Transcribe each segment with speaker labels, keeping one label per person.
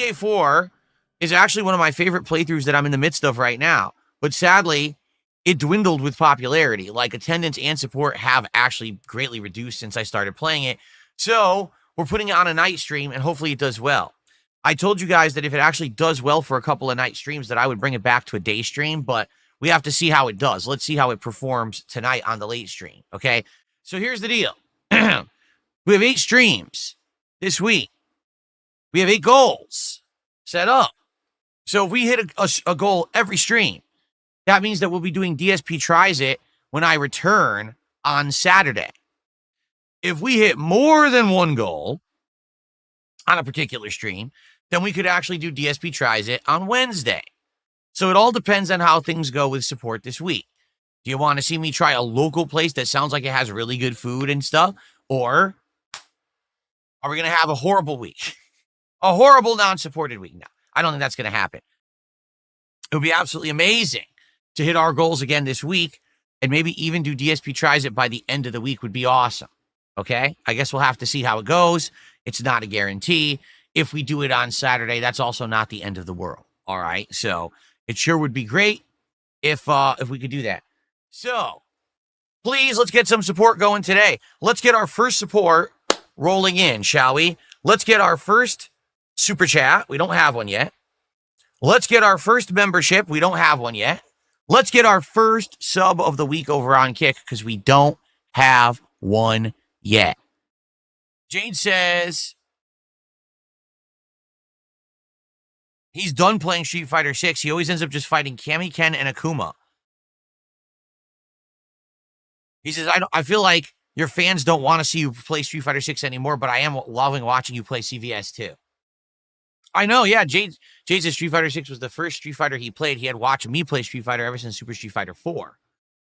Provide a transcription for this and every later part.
Speaker 1: GTA 4 is actually one of my favorite playthroughs that I'm in the midst of right now. But sadly, it dwindled with popularity. Like, attendance and support have actually greatly reduced since I started playing it. So we're putting it on a night stream, and hopefully it does well. I told you guys that if it actually does well for a couple of night streams, that I would bring it back to a day stream, but we have to see how it does. Let's see how it performs tonight on the late stream, okay? So here's the deal. We have 8 streams this week. We have 8 goals set up. So if we hit a goal every stream, that means that we'll be doing DSP Tries It when I return on Saturday. If we hit more than one goal on a particular stream, then we could actually do DSP Tries It on Wednesday. So it all depends on how things go with support this week. Do you want to see me try a local place that sounds like it has really good food and stuff? Or are we going to have a horrible week? A horrible non-supported week? No, I don't think that's going to happen. It would be absolutely amazing to hit our goals again this week, and maybe even do DSP Tries It by the end of the week would be awesome. Okay? I guess we'll have to see how it goes. It's not a guarantee. If we do it on Saturday, that's also not the end of the world. All right? So it sure would be great if we could do that. So please, let's get some support going today. Let's get our first support rolling in, shall we? Let's get our first super chat. We don't have one yet. Let's get our first membership. We don't have one yet. Let's get our first sub of the week over on Kick, because we don't have one yet. Jade says he's done playing Street Fighter 6. He always ends up just fighting Kami, Ken, and Akuma. He says, I feel like your fans don't want to see you play Street Fighter 6 anymore, but I am loving watching you play CVS 2. I know, yeah. Jade says Street Fighter 6 was the first Street Fighter he played. He had watched me play Street Fighter ever since Super Street Fighter 4.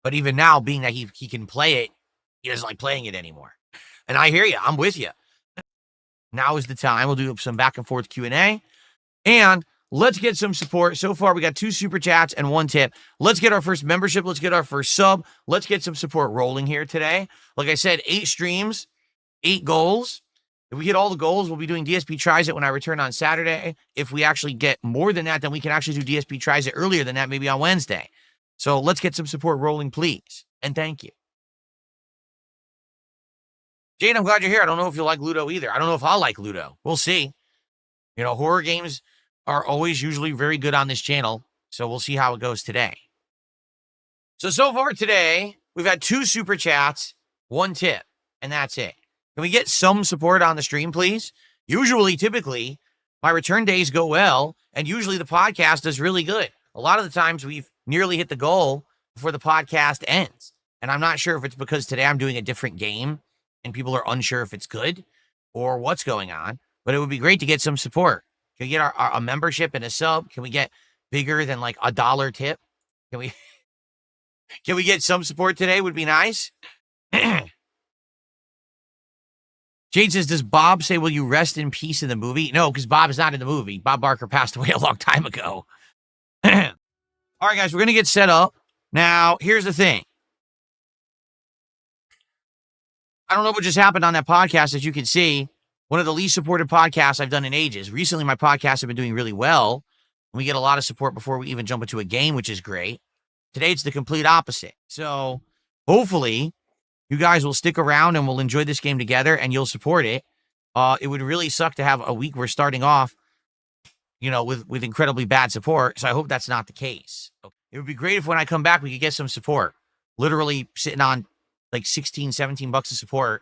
Speaker 1: But even now, being that he can play it, he doesn't like playing it anymore. And I hear you. I'm with you. Now is the time. We'll do some back and forth Q&A. And let's get some support. So far, we got 2 super chats and 1 tip. Let's get our first membership. Let's get our first sub. Let's get some support rolling here today. Like I said, 8 streams, 8 goals. If we hit all the goals, we'll be doing DSP Tries It when I return on Saturday. If we actually get more than that, then we can actually do DSP Tries It earlier than that, maybe on Wednesday. So let's get some support rolling, please. And thank you. Jane, I'm glad you're here. I don't know if you'll like Luto either. I don't know if I'll like Luto. We'll see. You know, horror games are always usually very good on this channel. So we'll see how it goes today. So far today, we've had 2 super chats, 1 tip, and that's it. Can we get some support on the stream, please? Typically, my return days go well, and usually the podcast does really good. A lot of the times we've nearly hit the goal before the podcast ends. And I'm not sure if it's because today I'm doing a different game and people are unsure if it's good or what's going on, but it would be great to get some support. Can we get a membership and a sub? Can we get bigger than like $1 tip? Can we get some support today? Would be nice. Jade says, does Bob say, will you rest in peace in the movie? No, because Bob is not in the movie. Bob Barker passed away a long time ago. All right, guys, we're going to get set up. Now, here's the thing. I don't know what just happened on that podcast. As you can see, one of the least supported podcasts I've done in ages. Recently, my podcasts have been doing really well. We get a lot of support before we even jump into a game, which is great. Today, it's the complete opposite. So hopefully you guys will stick around and we'll enjoy this game together and you'll support it. It would really suck to have a week we're starting off, you know, with incredibly bad support. So I hope that's not the case. It would be great if when I come back, we could get some support. Literally sitting on like 16, 17 bucks of support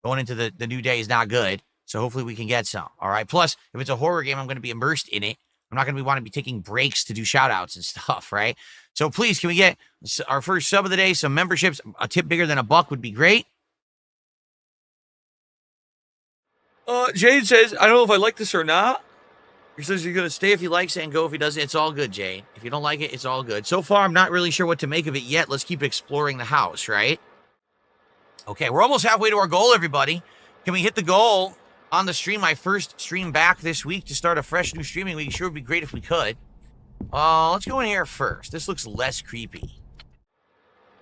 Speaker 1: going into the new day is not good. So hopefully we can get some. All right. Plus, if it's a horror game, I'm going to be immersed in it. I'm not going to want to be taking breaks to do shout outs and stuff. Right. So please, can we get our first sub of the day, some memberships? A tip bigger than $1 would be great. Jade says, I don't know if I like this or not. He says you're going to stay if he likes it and go if he doesn't. It's all good, Jade. If you don't like it, it's all good. So far, I'm not really sure what to make of it yet. Let's keep exploring the house, right? Okay, we're almost halfway to our goal, everybody. Can we hit the goal on the stream? My first stream back this week to start a fresh new streaming week. Sure would be great if we could. Let's go in here first. This looks less creepy.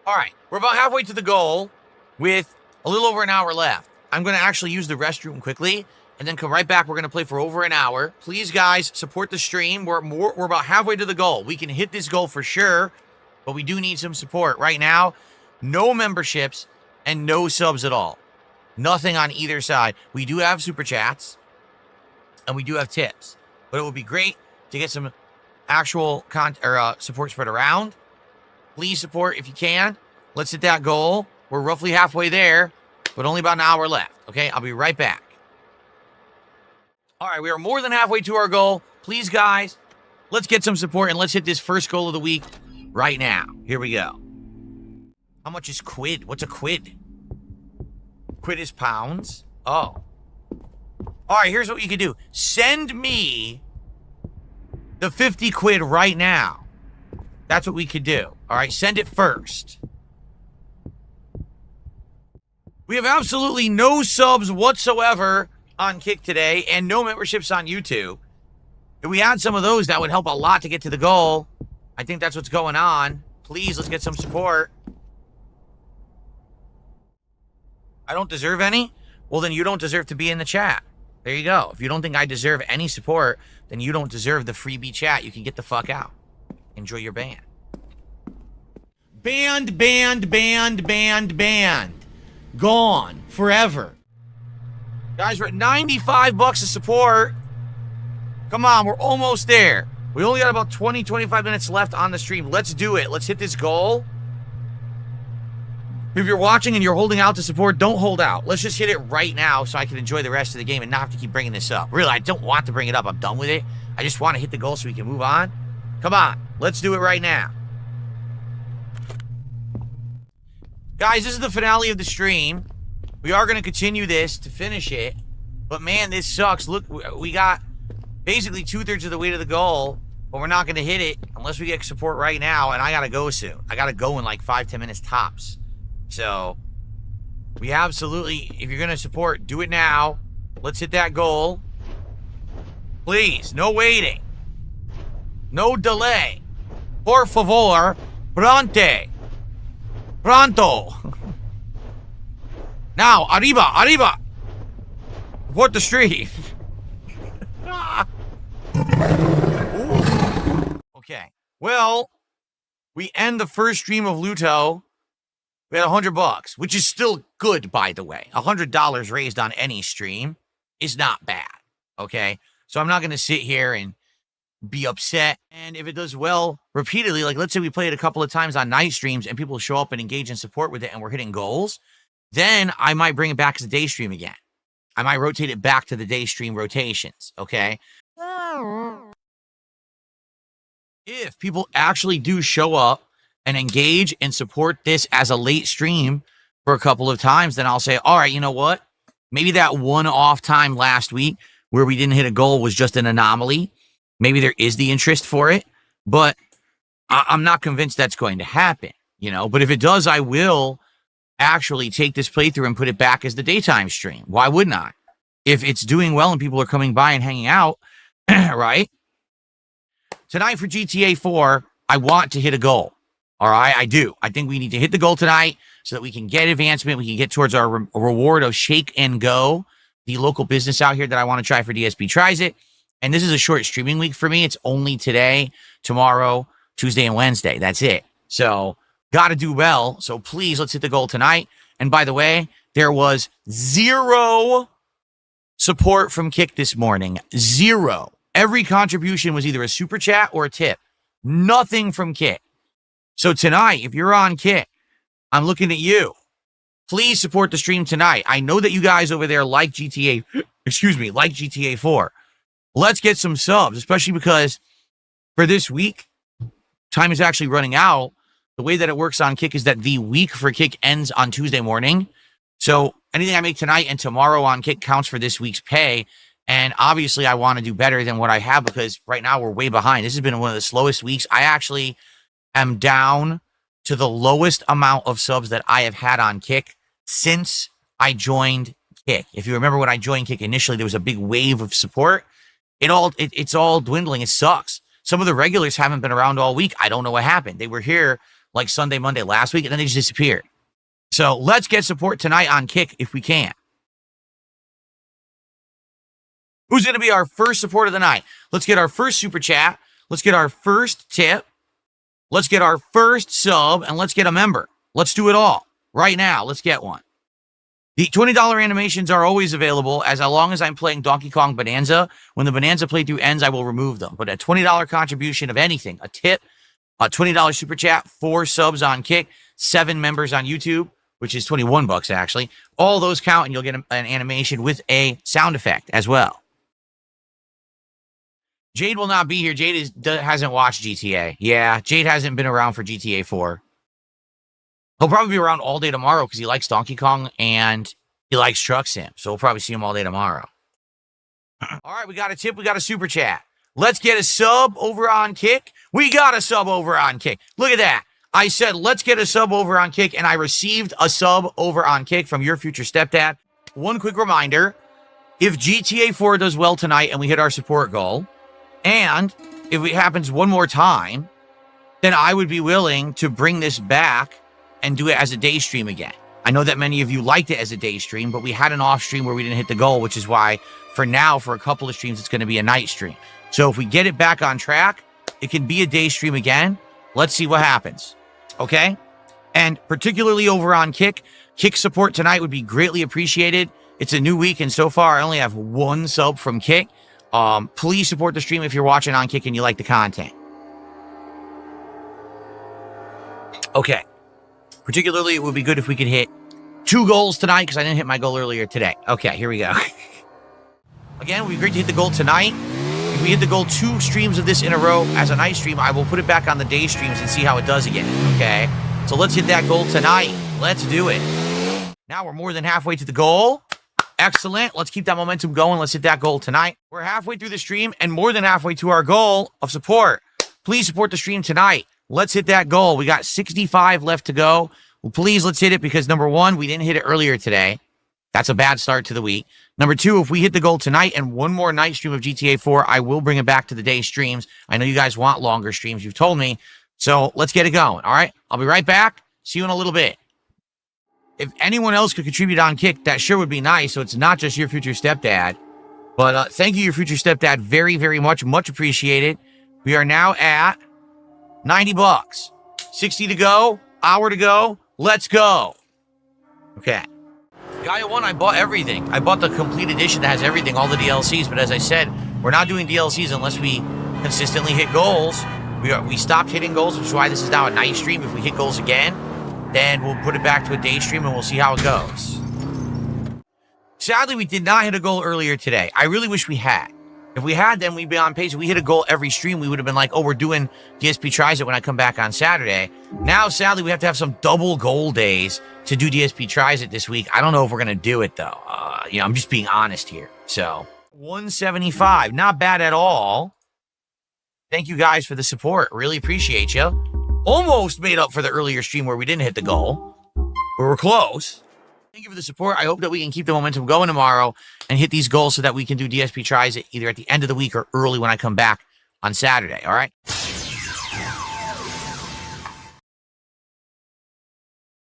Speaker 1: All right, we're about halfway to the goal with a little over an hour left. I'm going to actually use the restroom quickly, and then come right back. We're going to play for over an hour. Please, guys, support the stream. We're about halfway to the goal. We can hit this goal for sure, but we do need some support. Right now, no memberships and no subs at all. Nothing on either side. We do have super chats, and we do have tips, but it would be great to get some actual support spread around. Please support if you can. Let's hit that goal. We're roughly halfway there, but only about an hour left. Okay, I'll be right back. All right, we are more than halfway to our goal. Please, guys, let's get some support and let's hit this first goal of the week right now. Here we go. How much is quid? What's a quid? Quid is pounds. Oh. All right, here's what you can do. Send me the 50 quid right now. That's what we could do. All right, send it first. We have absolutely no subs whatsoever on Kick today and no memberships on YouTube. If we had some of those, that would help a lot to get to the goal. I think that's what's going on. Please, let's get some support. I don't deserve any? Well, then you don't deserve to be in the chat. There you go. If you don't think I deserve any support, then you don't deserve the freebie chat. You can get the fuck out. Enjoy your band. Banned. Gone. Forever. Guys, we're at 95 bucks of support. Come on, we're almost there. We only got about 20, 25 minutes left on the stream. Let's do it. Let's hit this goal. If you're watching and you're holding out to support, don't hold out. Let's just hit it right now so I can enjoy the rest of the game and not have to keep bringing this up. Really, I don't want to bring it up. I'm done with it. I just want to hit the goal so we can move on. Come on. Let's do it right now. Guys, this is the finale of the stream. We are going to continue this to finish it. But man, this sucks. Look, we got basically 2/3 of the way to the goal, but we're not going to hit it unless we get support right now, and I got to go soon. I got to go in like 5-10 minutes tops. So, we absolutely, if you're going to support, do it now. Let's hit that goal. Please, no waiting. No delay. Por favor, pronto. Now, arriba. Support the stream. Okay. Well, we end the first stream of Luto. We had $100, which is still good, by the way. $100 raised on any stream is not bad. Okay. So I'm not going to sit here and be upset. And if it does well repeatedly, like let's say we play it a couple of times on night streams and people show up and engage in support with it and we're hitting goals, then I might bring it back as a day stream again. I might rotate it back to the day stream rotations. Okay. If people actually do show up and engage and support this as a late stream for a couple of times, then I'll say, all right, you know what? Maybe that one off time last week where we didn't hit a goal was just an anomaly. Maybe there is the interest for it, but I'm not convinced that's going to happen, you know? But if it does, I will actually take this playthrough and put it back as the daytime stream. Why wouldn't I? If it's doing well and people are coming by and hanging out, right? Tonight for GTA 4, I want to hit a goal. All right, I do. I think we need to hit the goal tonight so that we can get advancement. We can get towards our reward of Shake and Go, the local business out here that I want to try for DSP tries it. And this is a short streaming week for me. It's only today, tomorrow, Tuesday, and Wednesday. That's it. So, got to do well. So, please, let's hit the goal tonight. And by the way, there was 0 support from Kick this morning. 0. Every contribution was either a super chat or a tip. Nothing from Kick. So tonight, if you're on Kick, I'm looking at you. Please support the stream tonight. I know that you guys over there like GTA, like GTA 4. Let's get some subs, especially because for this week, time is actually running out. The way that it works on Kick is that the week for Kick ends on Tuesday morning. So anything I make tonight and tomorrow on Kick counts for this week's pay. And obviously, I want to do better than what I have because right now we're way behind. This has been one of the slowest weeks. I actually am down to the lowest amount of subs that I have had on Kick since I joined Kick. If you remember when I joined Kick initially, there was a big wave of support. It's all dwindling. It sucks. Some of the regulars haven't been around all week. I don't know what happened. They were here like Sunday, Monday last week, and then they just disappeared. So let's get support tonight on Kick if we can. Who's going to be our first support of the night? Let's get our first super chat. Let's get our first tip. Let's get our first sub, and let's get a member. Let's do it all right now. Let's get one. The $20 animations are always available as long as I'm playing Donkey Kong Bonanza. When the Bonanza playthrough ends, I will remove them. But a $20 contribution of anything, a tip, a $20 super chat, 4 subs on Kick, 7 members on YouTube, which is $21 actually. All those count, and you'll get an animation with a sound effect as well. Jade will not be here. Jade hasn't watched GTA. Yeah, Jade hasn't been around for GTA 4. He'll probably be around all day tomorrow because he likes Donkey Kong and he likes Truck Sim. So we'll probably see him all day tomorrow. All right, we got a tip. We got a super chat. Let's get a sub over on Kick. We got a sub over on Kick. Look at that. I said, let's get a sub over on Kick, and I received a sub over on Kick from your future stepdad. One quick reminder, if GTA 4 does well tonight and we hit our support goal, and if it happens one more time, then I would be willing to bring this back and do it as a day stream again. I know that many of you liked it as a day stream, but we had an off stream where we didn't hit the goal, which is why for now, for a couple of streams, it's going to be a night stream. So if we get it back on track, it can be a day stream again. Let's see what happens. Okay? And particularly over on Kick support tonight would be greatly appreciated. It's a new week, and so far I only have 1 sub from Kick. Please support the stream if you're watching on Kick and you like the content. Okay. Particularly, it would be good if we could hit 2 goals tonight because I didn't hit my goal earlier today. Okay, here we go. Again, it would be great to hit the goal tonight. If we hit the goal 2 streams of this in a row as a night stream, I will put it back on the day streams and see how it does again. Okay? So let's hit that goal tonight. Let's do it. Now we're more than halfway to the goal. Excellent. Let's keep that momentum going. Let's hit that goal tonight. We're halfway through the stream and more than halfway to our goal of support. Please support the stream tonight. Let's hit that goal. We got 65 left to go. Well, please, let's hit it because, number 1, we didn't hit it earlier today. That's a bad start to the week. Number 2, if we hit the goal tonight and one more night stream of GTA 4, I will bring it back to the day streams. I know you guys want longer streams. You've told me. So let's get it going. All right? I'll be right back. See you in a little bit. If anyone else could contribute on Kick, that sure would be nice. So it's not just your future stepdad. But thank you, your future stepdad, very, very much. Much appreciated. We are now at $90. 60 to go. Hour to go. Let's go. Okay. Gaia 1, I bought everything. I bought the complete edition that has everything, all the DLCs. But as I said, we're not doing DLCs unless we consistently hit goals. We stopped hitting goals, which is why this is now a night stream. If we hit goals again, then we'll put it back to a day stream and we'll see how it goes. Sadly, we did not hit a goal earlier today. I really wish we had. If we had, then we'd be on pace. If we hit a goal every stream, we would have been like, oh, we're doing DSP Tries It when I come back on Saturday. Now, sadly, we have to have some double goal days to do DSP Tries It this week. I don't know if we're going to do it, though. I'm just being honest here. So, 175. Not bad at all. Thank you guys for the support. Really appreciate you. Almost made up for the earlier stream where we didn't hit the goal. We were close. Thank you for the support. I hope that we can keep the momentum going tomorrow and hit these goals so that we can do DSP Tries It either at the end of the week or early when I come back on Saturday. All right?